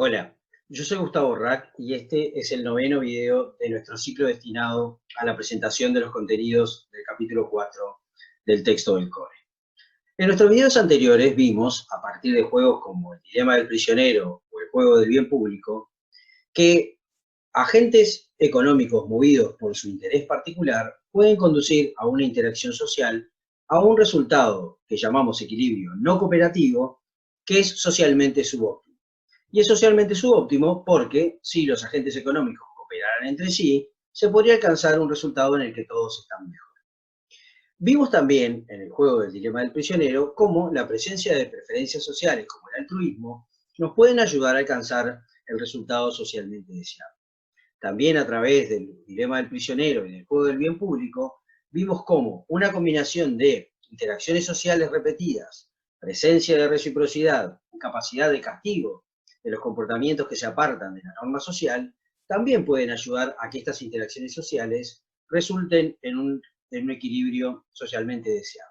Hola, yo soy Gustavo Rack y este es el noveno video de nuestro ciclo destinado a la presentación de los contenidos del capítulo 4 del texto del core. En nuestros videos anteriores vimos, a partir de juegos como el dilema del prisionero o el juego del bien público, que agentes económicos movidos por su interés particular pueden conducir a una interacción social, a un resultado que llamamos equilibrio no cooperativo, que es socialmente subóptimo. Y es socialmente subóptimo porque, si los agentes económicos cooperaran entre sí, se podría alcanzar un resultado en el que todos están mejor. Vimos también, en el juego del dilema del prisionero, cómo la presencia de preferencias sociales como el altruismo nos pueden ayudar a alcanzar el resultado socialmente deseado. También a través del dilema del prisionero y del juego del bien público, vimos cómo una combinación de interacciones sociales repetidas, presencia de reciprocidad, capacidad de castigo de los comportamientos que se apartan de la norma social, también pueden ayudar a que estas interacciones sociales resulten en un equilibrio socialmente deseado.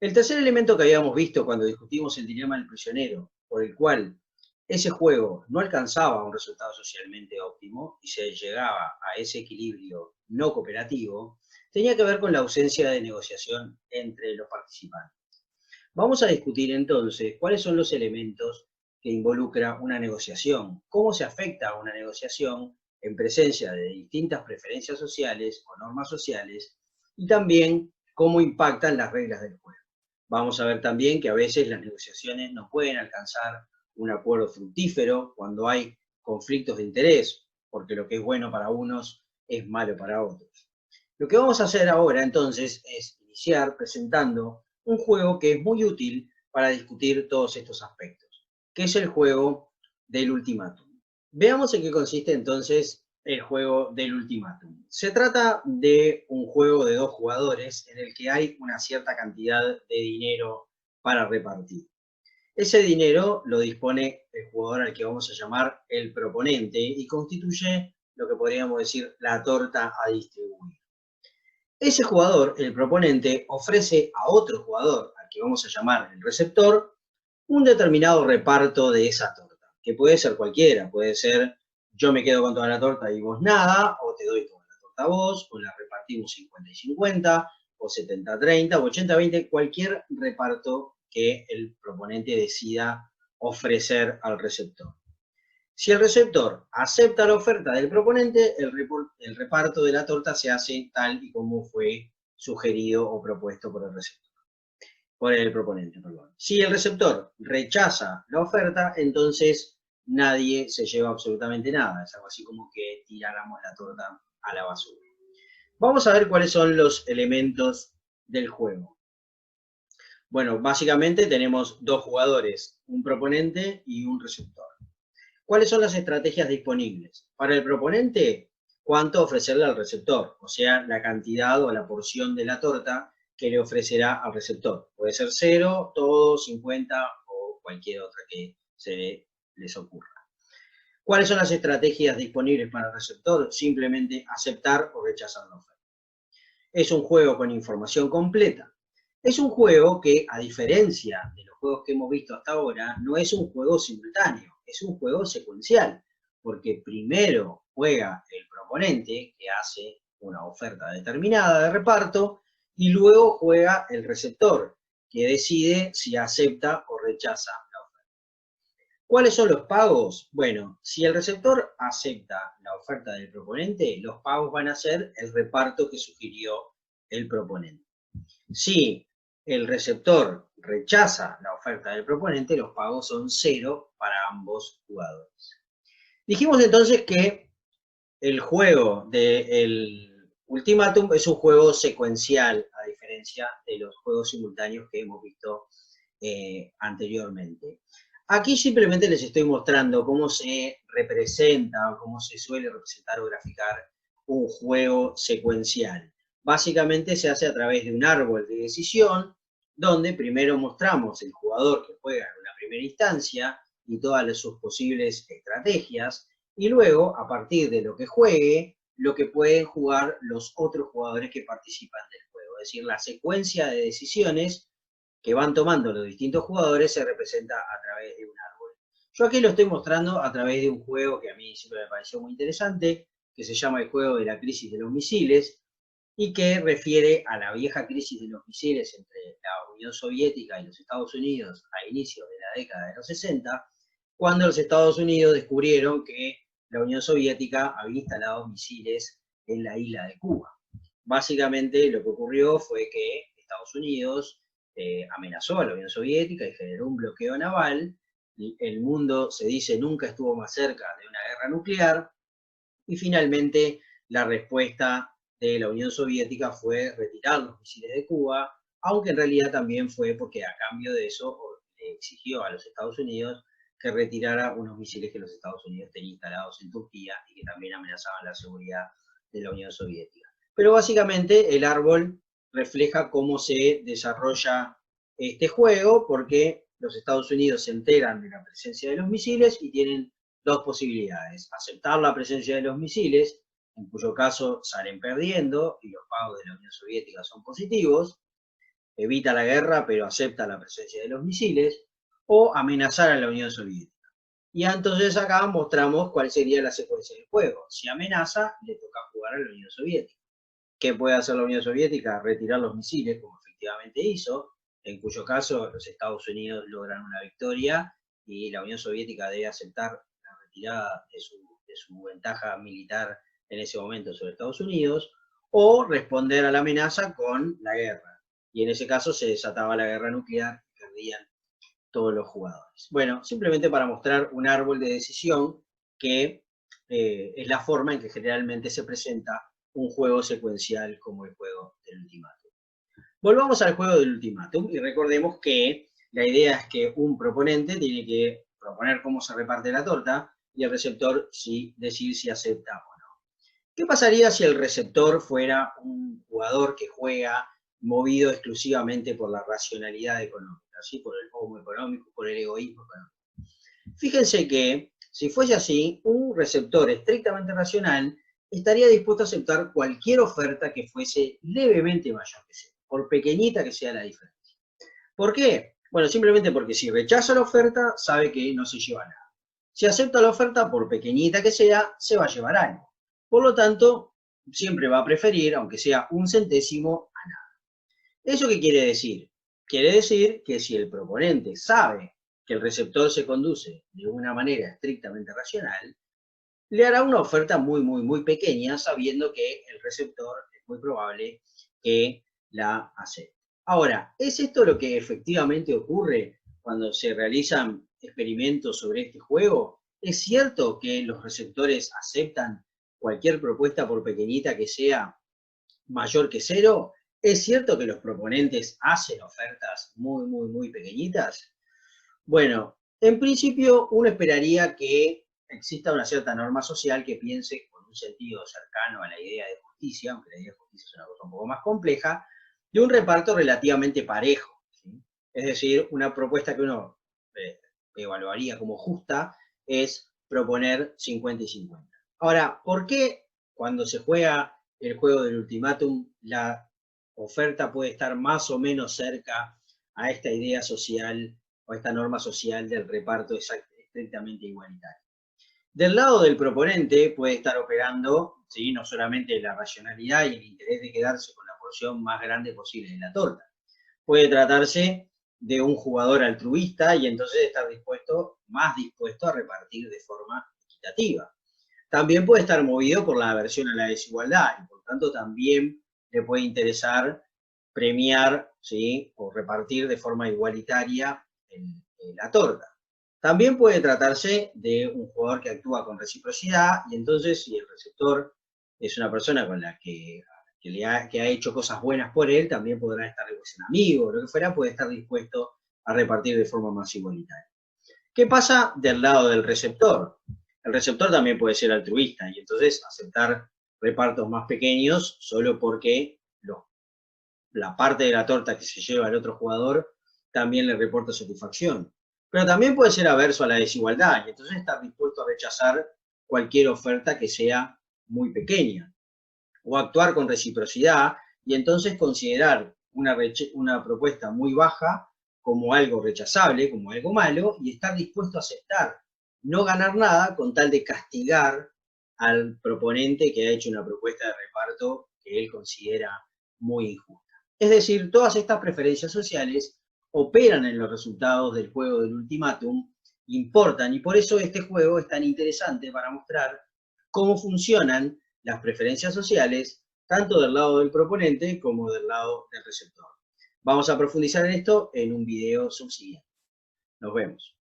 El tercer elemento que habíamos visto cuando discutimos el dilema del prisionero, por el cual ese juego no alcanzaba un resultado socialmente óptimo y se llegaba a ese equilibrio no cooperativo, tenía que ver con la ausencia de negociación entre los participantes. Vamos a discutir entonces cuáles son los elementos que involucra una negociación, cómo se afecta a una negociación en presencia de distintas preferencias sociales o normas sociales y también cómo impactan las reglas del juego. Vamos a ver también que a veces las negociaciones no pueden alcanzar un acuerdo fructífero cuando hay conflictos de interés, porque lo que es bueno para unos es malo para otros. Lo que vamos a hacer ahora entonces es iniciar presentando un juego que es muy útil para discutir todos estos aspectos, que es el juego del ultimátum. Veamos en qué consiste entonces el juego del ultimátum. Se trata de un juego de dos jugadores en el que hay una cierta cantidad de dinero para repartir. Ese dinero lo dispone el jugador al que vamos a llamar el proponente y constituye lo que podríamos decir la torta a distribuir. Ese jugador, el proponente, ofrece a otro jugador, al que vamos a llamar el receptor, un determinado reparto de esa torta, que puede ser cualquiera, puede ser yo me quedo con toda la torta y vos nada, o te doy toda la torta a vos, o la repartimos 50 y 50, o 70-30, o 80-20, cualquier reparto que el proponente decida ofrecer al receptor. Si el receptor acepta la oferta del proponente, el reparto de la torta se hace tal y como fue sugerido o propuesto por el receptor, por el proponente, perdón. Si el receptor rechaza la oferta, entonces nadie se lleva absolutamente nada. Es algo así como que tiráramos la torta a la basura. Vamos a ver cuáles son los elementos del juego. Bueno, básicamente tenemos dos jugadores, un proponente y un receptor. ¿Cuáles son las estrategias disponibles? Para el proponente, cuánto ofrecerle al receptor, o sea, la cantidad o la porción de la torta que le ofrecerá al receptor. Puede ser 0, todo, 50 o cualquier otra que se les ocurra. ¿Cuáles son las estrategias disponibles para el receptor? Simplemente aceptar o rechazar la oferta. Es un juego con información completa. Es un juego que, a diferencia de los juegos que hemos visto hasta ahora, no es un juego simultáneo, es un juego secuencial, porque primero juega el proponente, que hace una oferta determinada de reparto, y luego juega el receptor, que decide si acepta o rechaza la oferta. ¿Cuáles son los pagos? Bueno, si el receptor acepta la oferta del proponente, los pagos van a ser el reparto que sugirió el proponente. Si el receptor rechaza la oferta del proponente, los pagos son 0 para ambos jugadores. Dijimos entonces que el juego del ultimátum es un juego secuencial, a diferencia de los juegos simultáneos que hemos visto anteriormente. Aquí simplemente les estoy mostrando cómo se representa, cómo se suele representar o graficar un juego secuencial. Básicamente se hace a través de un árbol de decisión, donde primero mostramos el jugador que juega en una primera instancia y todas sus posibles estrategias, y luego, a partir de lo que juegue, lo que pueden jugar los otros jugadores que participan del juego. Es decir, la secuencia de decisiones que van tomando los distintos jugadores se representa a través de un árbol. Yo aquí lo estoy mostrando a través de un juego que a mí siempre me pareció muy interesante, que se llama el juego de la crisis de los misiles, y que refiere a la vieja crisis de los misiles entre la Unión Soviética y los Estados Unidos a inicios de la década de los 60, cuando los Estados Unidos descubrieron que la Unión Soviética había instalado misiles en la isla de Cuba. Básicamente lo que ocurrió fue que Estados Unidos amenazó a la Unión Soviética y generó un bloqueo naval. El mundo, se dice, nunca estuvo más cerca de una guerra nuclear, y finalmente la respuesta de la Unión Soviética fue retirar los misiles de Cuba, aunque en realidad también fue porque a cambio de eso le exigió a los Estados Unidos que retirara unos misiles que los Estados Unidos tenían instalados en Turquía y que también amenazaban la seguridad de la Unión Soviética. Pero básicamente el árbol refleja cómo se desarrolla este juego, porque los Estados Unidos se enteran de la presencia de los misiles y tienen dos posibilidades: aceptar la presencia de los misiles, en cuyo caso salen perdiendo y los pagos de la Unión Soviética son positivos, evita la guerra pero acepta la presencia de los misiles, o amenazar a la Unión Soviética. Y entonces acá mostramos cuál sería la secuencia del juego. Si amenaza, le toca jugar a la Unión Soviética. ¿Qué puede hacer la Unión Soviética? Retirar los misiles, como efectivamente hizo, en cuyo caso los Estados Unidos logran una victoria y la Unión Soviética debe aceptar la retirada de su ventaja militar en ese momento sobre Estados Unidos, o responder a la amenaza con la guerra. Y en ese caso se desataba la guerra nuclear y perdían todos los jugadores. Bueno, simplemente para mostrar un árbol de decisión que es la forma en que generalmente se presenta un juego secuencial como el juego del ultimátum. Volvamos al juego del ultimátum y recordemos que la idea es que un proponente tiene que proponer cómo se reparte la torta y el receptor decir si acepta o no. ¿Qué pasaría si el receptor fuera un jugador que juega movido exclusivamente por la racionalidad económica, ¿sí? Por el homo económico, por el egoísmo económico? Fíjense que, si fuese así, un receptor estrictamente racional estaría dispuesto a aceptar cualquier oferta que fuese levemente mayor que sea, por pequeñita que sea la diferencia. ¿Por qué? Bueno, simplemente porque si rechaza la oferta, sabe que no se lleva nada. Si acepta la oferta, por pequeñita que sea, se va a llevar algo. Por lo tanto, siempre va a preferir, aunque sea un centésimo, a nada. ¿Eso qué quiere decir? Quiere decir que si el proponente sabe que el receptor se conduce de una manera estrictamente racional, le hará una oferta muy pequeña, sabiendo que el receptor es muy probable que la acepte. Ahora, ¿es esto lo que efectivamente ocurre cuando se realizan experimentos sobre este juego? ¿Es cierto que los receptores aceptan cualquier propuesta, por pequeñita que sea, mayor que cero? ¿Es cierto que los proponentes hacen ofertas muy pequeñitas? Bueno, en principio uno esperaría que exista una cierta norma social que piense con un sentido cercano a la idea de justicia, aunque la idea de justicia es una cosa un poco más compleja, de un reparto relativamente parejo, ¿sí? Es decir, una propuesta que uno evaluaría como justa es proponer 50 y 50. Ahora, ¿por qué cuando se juega el juego del ultimátum la oferta puede estar más o menos cerca a esta idea social o esta norma social del reparto estrictamente igualitario? Del lado del proponente puede estar operando, ¿sí?, no solamente la racionalidad y el interés de quedarse con la porción más grande posible de la torta. Puede tratarse de un jugador altruista y entonces estar más dispuesto a repartir de forma equitativa. También puede estar movido por la aversión a la desigualdad y por tanto también le puede interesar premiar, ¿sí?, o repartir de forma igualitaria la torta. También puede tratarse de un jugador que actúa con reciprocidad y entonces si el receptor es una persona con la que ha hecho cosas buenas por él, también podrá estar, pues, un amigo o lo que fuera, puede estar dispuesto a repartir de forma más igualitaria. ¿Qué pasa del lado del receptor? El receptor también puede ser altruista y entonces aceptar repartos más pequeños solo porque la parte de la torta que se lleva el otro jugador también le reporta satisfacción. Pero también puede ser averso a la desigualdad y entonces estar dispuesto a rechazar cualquier oferta que sea muy pequeña. O actuar con reciprocidad y entonces considerar una propuesta muy baja como algo rechazable, como algo malo, y estar dispuesto a aceptar no ganar nada con tal de castigar al proponente que ha hecho una propuesta de reparto que él considera muy injusta. Es decir, todas estas preferencias sociales operan en los resultados del juego del ultimátum, importan, y por eso este juego es tan interesante para mostrar cómo funcionan las preferencias sociales, tanto del lado del proponente como del lado del receptor. Vamos a profundizar en esto en un video subsiguiente. Nos vemos.